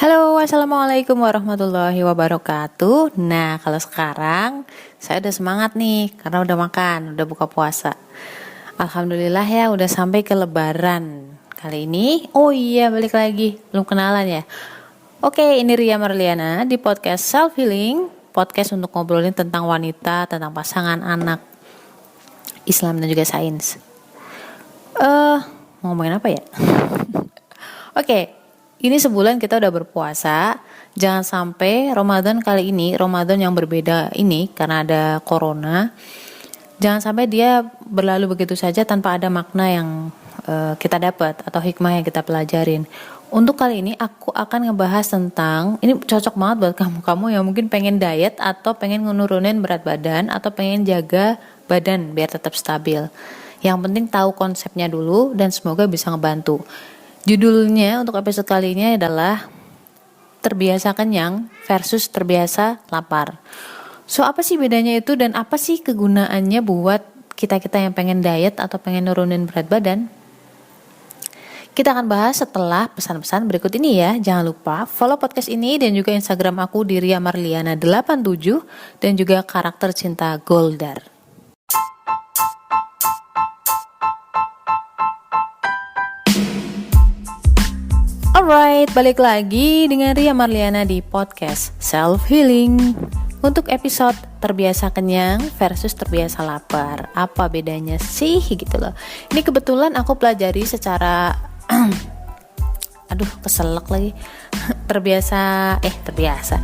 Halo, assalamualaikum warahmatullahi wabarakatuh. Nah, kalau sekarang saya udah semangat nih karena udah makan, udah buka puasa. Alhamdulillah ya, udah sampai ke Lebaran kali ini. Oh iya, balik lagi, belum kenalan ya. Oke, ini Ria Marliana di podcast Self Healing, podcast untuk ngobrolin tentang wanita, tentang pasangan, anak, Islam dan juga sains. Ngomongin apa ya? Oke. Ini sebulan kita udah berpuasa. Jangan sampai Ramadan kali ini, Ramadan yang berbeda ini karena ada corona, jangan sampai dia berlalu begitu saja tanpa ada makna yang kita dapat atau hikmah yang kita pelajarin. Untuk kali ini aku akan ngebahas tentang, ini cocok banget buat kamu yang mungkin pengen diet atau pengen nurunin berat badan atau pengen jaga badan biar tetap stabil. Yang penting tahu konsepnya dulu dan semoga bisa ngebantu. Judulnya untuk episode kali ini adalah terbiasa kenyang versus terbiasa lapar. So, apa sih bedanya itu dan apa sih kegunaannya buat kita-kita yang pengen diet atau pengen nurunin berat badan? Kita akan bahas setelah pesan-pesan berikut ini ya. Jangan lupa follow podcast ini dan juga Instagram aku di Ria Marliana 87 dan juga karakter cinta Goldar. Alright, balik lagi dengan Ria Marliana di podcast Self Healing. Untuk episode terbiasa kenyang versus terbiasa lapar, apa bedanya sih gitu loh. Ini kebetulan aku pelajari secara keselak lagi. terbiasa.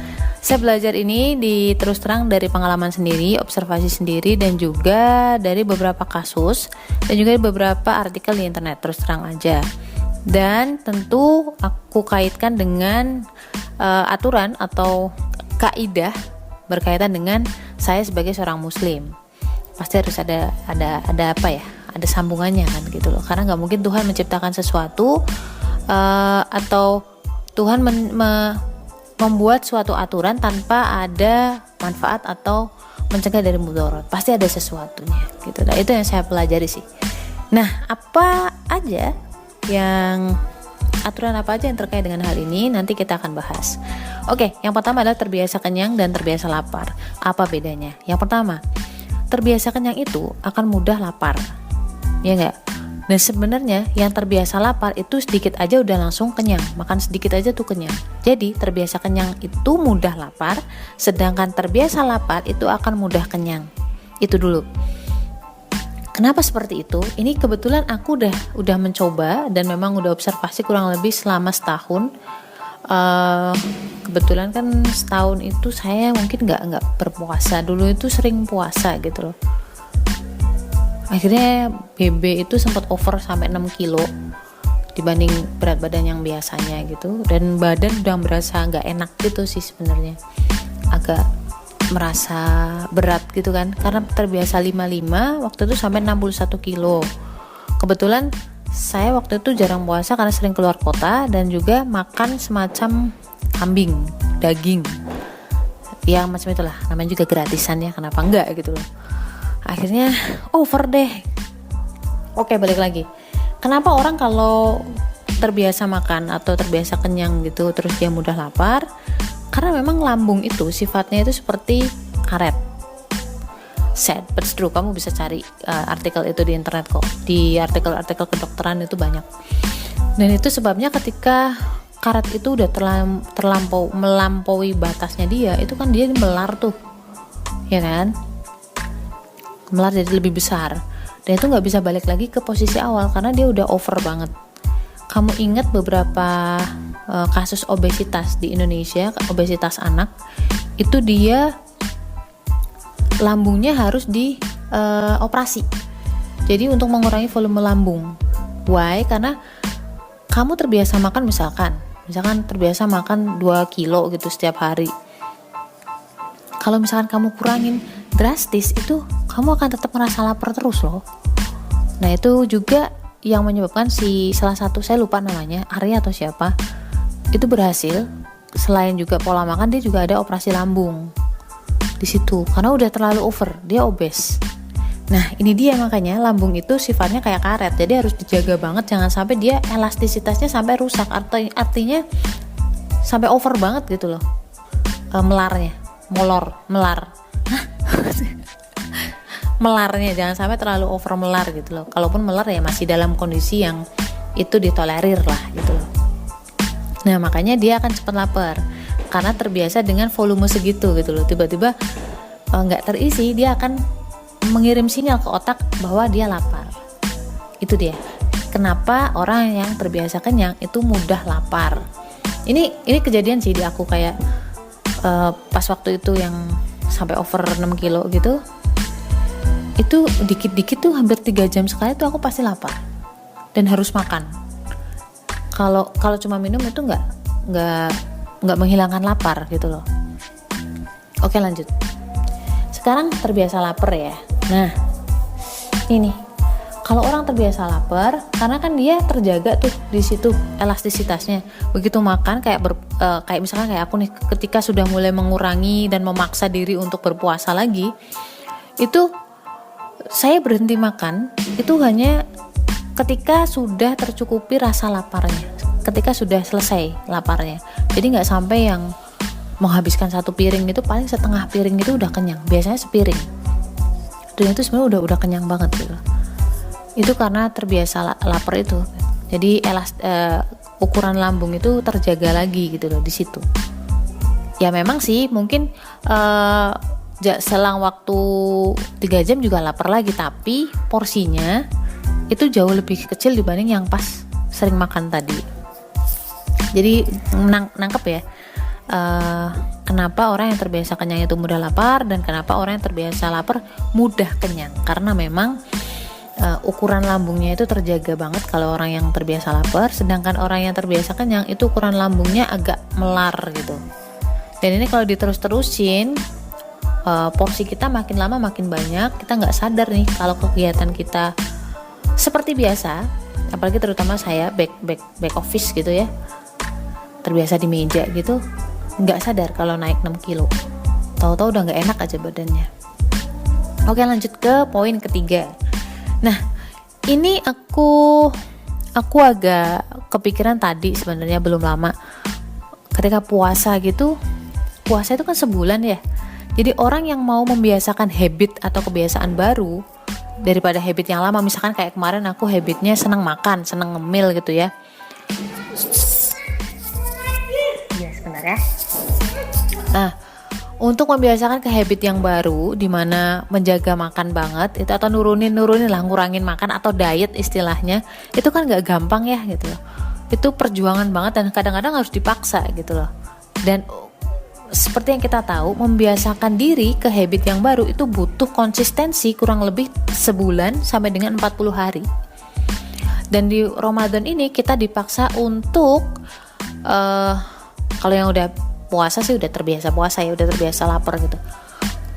Saya belajar ini terus terang dari pengalaman sendiri, observasi sendiri dan juga dari beberapa kasus dan juga beberapa artikel di internet, terus terang aja. Dan tentu aku kaitkan dengan aturan atau kaidah berkaitan dengan saya sebagai seorang muslim. Pasti harus ada apa ya? Ada sambungannya kan gitu loh. Karena nggak mungkin Tuhan menciptakan sesuatu atau Tuhan membuat suatu aturan tanpa ada manfaat atau mencegah dari mudarat. Pasti ada sesuatunya gitu. Nah, itu yang saya pelajari sih. Nah, apa aja aturan apa aja yang terkait dengan hal ini nanti kita akan bahas. Oke, yang pertama adalah terbiasa kenyang dan terbiasa lapar. Apa bedanya? Yang pertama, terbiasa kenyang itu akan mudah lapar, ya enggak? Dan sebenarnya yang terbiasa lapar itu sedikit aja udah langsung kenyang, makan sedikit aja tuh kenyang. Jadi terbiasa kenyang itu mudah lapar, sedangkan terbiasa lapar itu akan mudah kenyang. Itu dulu. Kenapa seperti itu? Ini kebetulan aku udah mencoba dan memang udah observasi kurang lebih selama setahun. Kebetulan kan setahun itu saya mungkin nggak berpuasa. Dulu itu sering puasa gitu loh. Akhirnya BB itu sempat over sampai 6 kilo dibanding berat badan yang biasanya gitu. Dan badan udah berasa nggak enak gitu sih sebenarnya. Agak merasa berat gitu kan, karena terbiasa 55 waktu itu sampai 61 kilo. Kebetulan saya waktu itu jarang puasa karena sering keluar kota dan juga makan semacam kambing, daging ya macam itulah, namanya juga gratisan ya, kenapa enggak gitu loh. Akhirnya over deh. Oke, balik lagi, kenapa orang kalau terbiasa makan atau terbiasa kenyang gitu terus dia mudah lapar? Karena memang lambung itu sifatnya itu seperti karet. Sad but true, kamu bisa cari artikel itu di internet kok. Di artikel-artikel kedokteran itu banyak. Dan itu sebabnya ketika karet itu udah melampaui batasnya dia, itu kan dia melar tuh, ya kan? Melar jadi lebih besar. Dan itu nggak bisa balik lagi ke posisi awal karena dia udah over banget. Kamu ingat beberapa kasus obesitas di Indonesia, obesitas anak, itu dia lambungnya harus dioperasi. Jadi untuk mengurangi volume lambung. Why? Karena kamu terbiasa makan misalkan terbiasa makan 2 kilo gitu setiap hari. Kalau misalkan kamu kurangin drastis, itu kamu akan tetap merasa lapar terus loh. Nah, itu juga yang menyebabkan salah satu, saya lupa namanya, Arya atau siapa, itu berhasil. Selain juga pola makan, dia juga ada operasi lambung di situ karena udah terlalu over, dia obes. Nah, ini dia makanya lambung itu sifatnya kayak karet, jadi harus dijaga banget jangan sampai dia elastisitasnya sampai rusak. Artinya sampai over banget gitu loh, melarnya, melar melarnya jangan sampai terlalu over melar gitu loh. Kalaupun melar ya masih dalam kondisi yang itu ditolerir lah gitu loh. Nah makanya dia akan cepat lapar karena terbiasa dengan volume segitu gitu loh. Tiba-tiba nggak terisi, dia akan mengirim sinyal ke otak bahwa dia lapar. Itu dia kenapa orang yang terbiasa kenyang itu mudah lapar. Ini kejadian sih di aku, kayak pas waktu itu yang sampai over 6 kilo gitu, itu dikit-dikit tuh hampir 3 jam sekali tuh aku pasti lapar dan harus makan. Kalau cuma minum itu nggak menghilangkan lapar gitu loh. Oke lanjut. Sekarang terbiasa lapar ya. Nah ini kalau orang terbiasa lapar, karena kan dia terjaga tuh di situ elastisitasnya. Begitu makan kayak misalkan kayak aku nih, ketika sudah mulai mengurangi dan memaksa diri untuk berpuasa lagi, itu saya berhenti makan itu hanya ketika sudah tercukupi rasa laparnya, ketika sudah selesai laparnya. Jadi nggak sampai yang menghabiskan 1 piring itu, paling setengah piring itu udah kenyang. Biasanya sepiring. Dan itu sebenarnya udah kenyang banget gitu. Itu karena terbiasa lapar itu. Jadi ukuran lambung itu terjaga lagi gitu loh di situ. Ya memang sih mungkin selang waktu 3 jam juga lapar lagi, tapi porsinya itu jauh lebih kecil dibanding yang pas sering makan tadi. Jadi nangkep ya, kenapa orang yang terbiasa kenyang itu mudah lapar, dan kenapa orang yang terbiasa lapar mudah kenyang, karena memang ukuran lambungnya itu terjaga banget kalau orang yang terbiasa lapar, sedangkan orang yang terbiasa kenyang itu ukuran lambungnya agak melar gitu. Dan ini kalau diterus-terusin, porsi kita makin lama makin banyak, kita nggak sadar nih kalau kegiatan kita seperti biasa, apalagi terutama saya back office gitu ya, terbiasa di meja gitu, nggak sadar kalau naik 6 kilo, tahu-tahu udah nggak enak aja badannya. Oke lanjut ke poin ketiga. Nah ini aku agak kepikiran tadi sebenarnya belum lama, ketika puasa gitu. Puasa itu kan sebulan ya. Jadi orang yang mau membiasakan habit atau kebiasaan baru daripada habit yang lama, misalkan kayak kemarin aku habitnya senang makan, senang ngemil gitu ya. Iya sebentar ya. Nah, untuk membiasakan ke habit yang baru, dimana menjaga makan banget itu, atau nurunin lah, ngurangin makan atau diet istilahnya, itu kan gak gampang ya gitu loh. Itu perjuangan banget dan kadang-kadang harus dipaksa gitu loh. Dan seperti yang kita tahu, membiasakan diri ke habit yang baru itu butuh konsistensi kurang lebih sebulan sampai dengan 40 hari. Dan di Ramadan ini kita dipaksa untuk kalau yang udah puasa sih udah terbiasa puasa ya, udah terbiasa lapar gitu.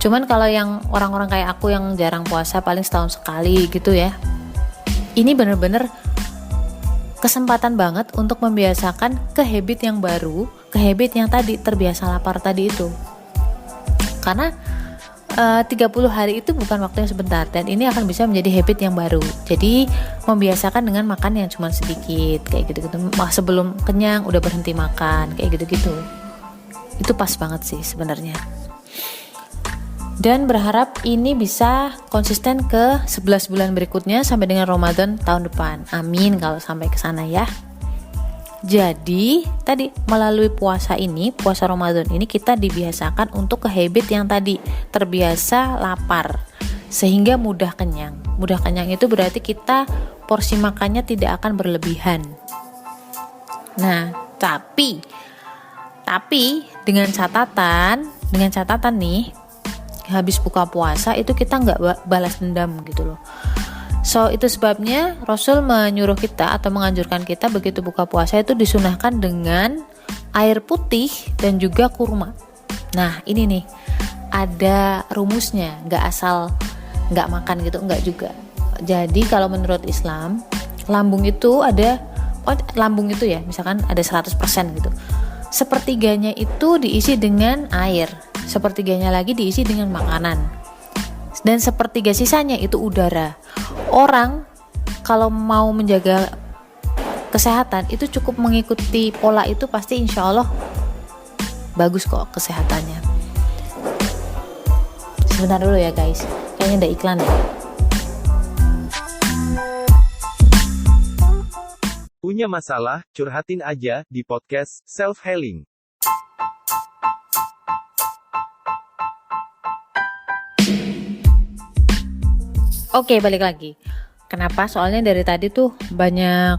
Cuman kalau yang orang-orang kayak aku yang jarang puasa, paling setahun sekali gitu ya, ini bener-bener kesempatan banget untuk membiasakan ke habit yang baru, ke habit yang tadi terbiasa lapar tadi itu. Karena 30 hari itu bukan waktu yang sebentar, dan ini akan bisa menjadi habit yang baru. Jadi membiasakan dengan makan yang cuma sedikit kayak gitu-gitu. Sebelum kenyang udah berhenti makan kayak gitu-gitu. Itu pas banget sih sebenarnya. Dan berharap ini bisa konsisten ke 11 bulan berikutnya sampai dengan Ramadan tahun depan. Amin kalau sampai ke sana ya. Jadi tadi melalui puasa ini, puasa Ramadan ini, kita dibiasakan untuk ke habit yang tadi, terbiasa lapar sehingga mudah kenyang. Mudah kenyang itu berarti kita porsi makannya tidak akan berlebihan. Nah, tapi dengan catatan nih, habis buka puasa itu kita nggak balas dendam gitu loh. So itu sebabnya Rasul menyuruh kita atau menganjurkan kita begitu buka puasa itu disunahkan dengan air putih dan juga kurma. Nah ini nih ada rumusnya, nggak asal nggak makan gitu, nggak juga. Jadi kalau menurut Islam, lambung itu ya misalkan ada 100% gitu, sepertiganya itu diisi dengan air, sepertiganya lagi diisi dengan makanan, dan sepertiga sisanya itu udara. Orang kalau mau menjaga kesehatan itu cukup mengikuti pola itu, pasti insya Allah bagus kok kesehatannya. Sebentar dulu ya guys, kayaknya ada iklan ya. Punya masalah, curhatin aja di podcast Self Healing. Oke, balik lagi. Kenapa? Soalnya dari tadi tuh banyak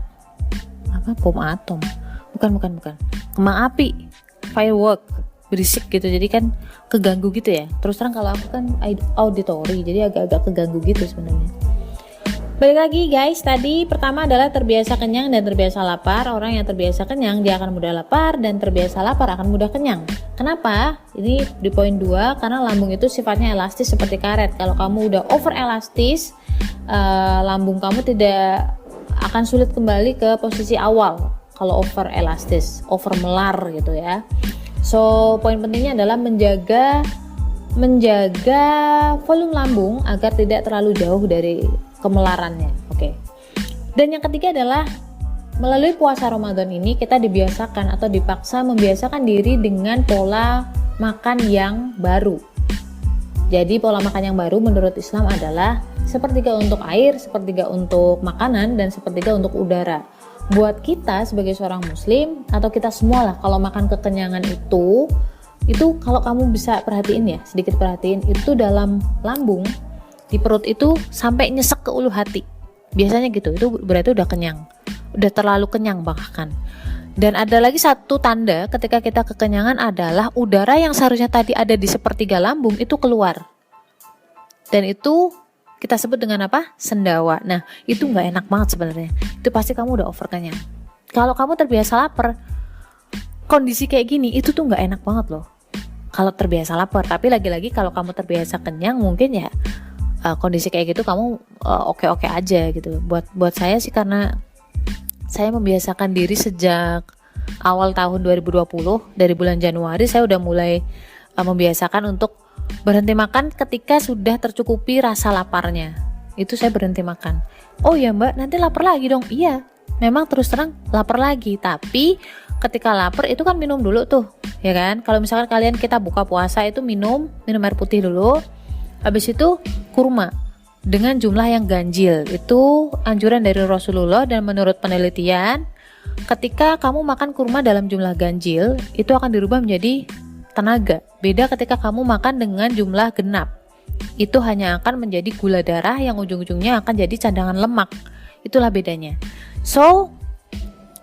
bom atom. Bukan. Kembang api, firework, berisik gitu. Jadi kan keganggu gitu ya. Terus terang kalau aku kan auditori, jadi agak-agak keganggu gitu sebenarnya. Balik lagi guys, tadi pertama adalah terbiasa kenyang dan terbiasa lapar. Orang yang terbiasa kenyang dia akan mudah lapar, dan terbiasa lapar akan mudah kenyang. Kenapa? Ini di poin 2, karena lambung itu sifatnya elastis seperti karet. Kalau kamu udah over elastis, lambung kamu tidak akan sulit kembali ke posisi awal. Kalau over elastis, over melar gitu ya. So, poin pentingnya adalah menjaga volume lambung agar tidak terlalu jauh dari kemelarannya. Oke. Dan yang ketiga adalah melalui puasa Ramadan ini kita dibiasakan atau dipaksa membiasakan diri dengan pola makan yang baru. Jadi pola makan yang baru menurut Islam adalah sepertiga untuk air, sepertiga untuk makanan, dan sepertiga untuk udara. Buat kita sebagai seorang muslim atau kita semua lah, kalau makan kekenyangan itu kalau kamu bisa perhatiin ya, sedikit perhatiin, itu dalam lambung di perut itu sampai nyesek ke ulu hati. Biasanya gitu, itu berarti udah kenyang. Udah terlalu kenyang bahkan. Dan ada lagi satu tanda ketika kita kekenyangan adalah udara yang seharusnya tadi ada di sepertiga lambung itu keluar. Dan itu kita sebut dengan apa? Sendawa. Nah, itu gak enak banget sebenarnya. Itu pasti kamu udah over kenyang. Kalau kamu terbiasa lapar, kondisi kayak gini itu tuh gak enak banget loh. Kalau terbiasa lapar, tapi lagi-lagi kalau kamu terbiasa kenyang mungkin ya kondisi kayak gitu kamu oke-oke aja gitu. Buat saya sih, karena saya membiasakan diri sejak awal tahun 2020, dari bulan Januari saya udah mulai membiasakan untuk berhenti makan ketika sudah tercukupi rasa laparnya. Itu saya berhenti makan. Oh ya mbak, nanti lapar lagi dong. Iya, memang terus terang lapar lagi, tapi ketika lapar itu kan minum dulu tuh, ya kan? Kalau misalkan kalian kita buka puasa itu minum air putih dulu. Habis itu kurma dengan jumlah yang ganjil. Itu anjuran dari Rasulullah, dan menurut penelitian ketika kamu makan kurma dalam jumlah ganjil itu akan dirubah menjadi tenaga. Beda ketika kamu makan dengan jumlah genap. Itu hanya akan menjadi gula darah yang ujung-ujungnya akan jadi cadangan lemak. Itulah bedanya. So,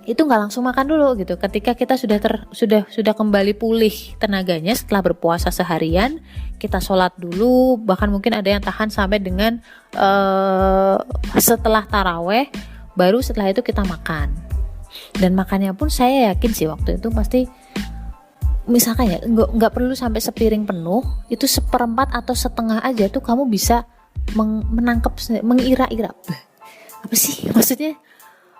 itu nggak langsung makan dulu gitu. Ketika kita sudah kembali pulih tenaganya setelah berpuasa seharian, kita sholat dulu. Bahkan mungkin ada yang tahan sampai dengan setelah taraweh, baru setelah itu kita makan. Dan makannya pun saya yakin sih waktu itu pasti, misalkan ya nggak perlu sampai sepiring penuh, itu 1/4 atau setengah aja tuh kamu bisa mengira-ira. Apa sih maksudnya?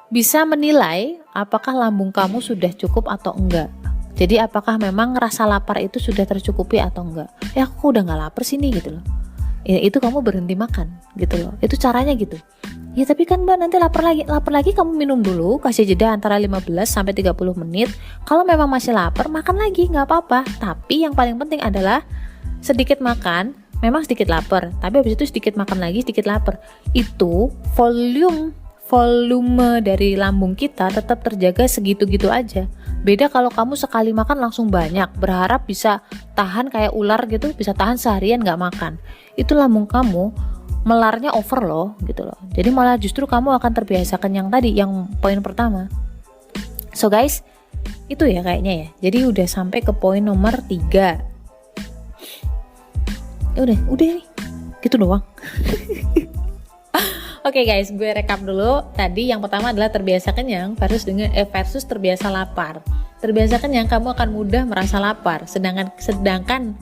Bisa menilai apakah lambung kamu sudah cukup atau enggak. Jadi apakah memang rasa lapar itu sudah tercukupi atau enggak. Ya aku udah gak lapar sini gitu loh. Ya, itu kamu berhenti makan gitu loh. Itu caranya gitu. Ya tapi kan mbak nanti lapar lagi kamu minum dulu, kasih jeda antara 15 sampai 30 menit. Kalau memang masih lapar, makan lagi, gak apa-apa. Tapi yang paling penting adalah sedikit makan, memang sedikit lapar, tapi habis itu sedikit makan lagi, sedikit lapar. Itu volume dari lambung kita tetap terjaga segitu-gitu aja. Beda kalau kamu sekali makan langsung banyak, berharap bisa tahan kayak ular gitu, bisa tahan seharian gak makan. Itu lambung kamu melarnya over loh gitu loh. Jadi malah justru kamu akan terbiasa kenyang tadi, yang poin pertama. So guys, itu ya kayaknya ya. Jadi udah sampai ke poin nomor 3. Udah nih. Gitu doang. Oke guys, gue rekap dulu. Tadi yang pertama adalah terbiasa kenyang versus terbiasa lapar. Terbiasa kenyang kamu akan mudah merasa lapar, sedangkan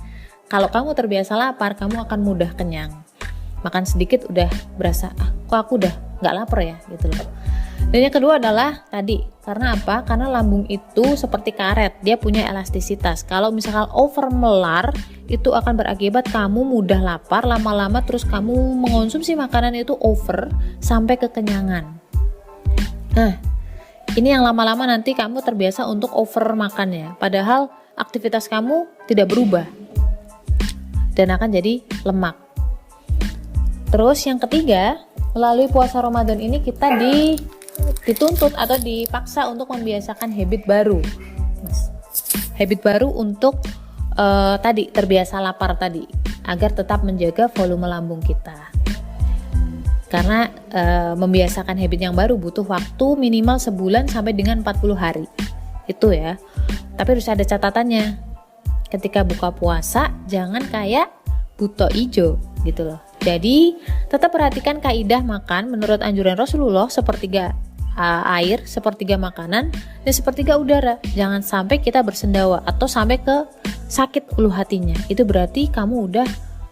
kalau kamu terbiasa lapar, kamu akan mudah kenyang. Makan sedikit udah berasa, kok aku udah gak lapar ya gitu loh. Dan yang kedua adalah tadi, karena apa? Karena lambung itu seperti karet, dia punya elastisitas. Kalau misalkan over melar, itu akan berakibat kamu mudah lapar, lama-lama terus kamu mengonsumsi makanan itu over sampai kekenyangan. Nah, Ini yang lama-lama nanti kamu terbiasa untuk over makan ya, padahal aktivitas kamu tidak berubah dan akan jadi lemak. Terus yang ketiga, melalui puasa Ramadan ini kita dituntut atau dipaksa untuk membiasakan habit baru. Habit baru untuk tadi terbiasa lapar tadi, agar tetap menjaga volume lambung kita. Karena membiasakan habit yang baru butuh waktu minimal sebulan sampai dengan 40 hari. Itu ya. Tapi harus ada catatannya. Ketika buka puasa jangan kayak buto ijo gitu loh. Jadi tetap perhatikan kaidah makan menurut anjuran Rasulullah, sepertiga air, sepertiga makanan, dan sepertiga udara. Jangan sampai kita bersendawa atau sampai ke sakit ulu hatinya. Itu berarti kamu udah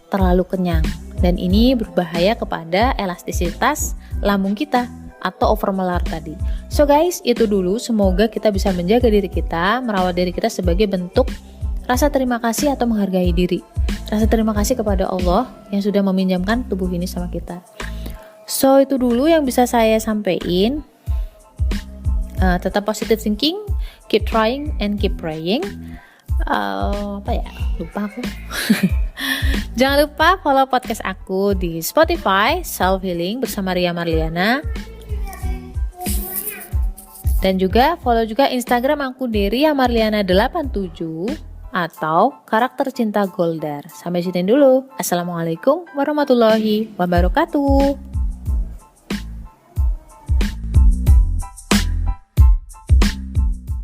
terlalu kenyang. Dan ini berbahaya kepada elastisitas lambung kita atau overmelar tadi. So guys, itu dulu. Semoga kita bisa menjaga diri kita, merawat diri kita sebagai bentuk rasa terima kasih atau menghargai diri. Rasa terima kasih kepada Allah yang sudah meminjamkan tubuh ini sama kita. So itu dulu yang bisa saya sampaikan. Tetap positive thinking, keep trying and keep praying. Lupa aku. Jangan lupa follow podcast aku di Spotify Self Healing bersama Ria Marliana. Dan juga follow juga Instagram aku di Ria Marliana 87 atau Karakter Cinta Goldar. Sampai sini dulu. Assalamualaikum warahmatullahi wabarakatuh.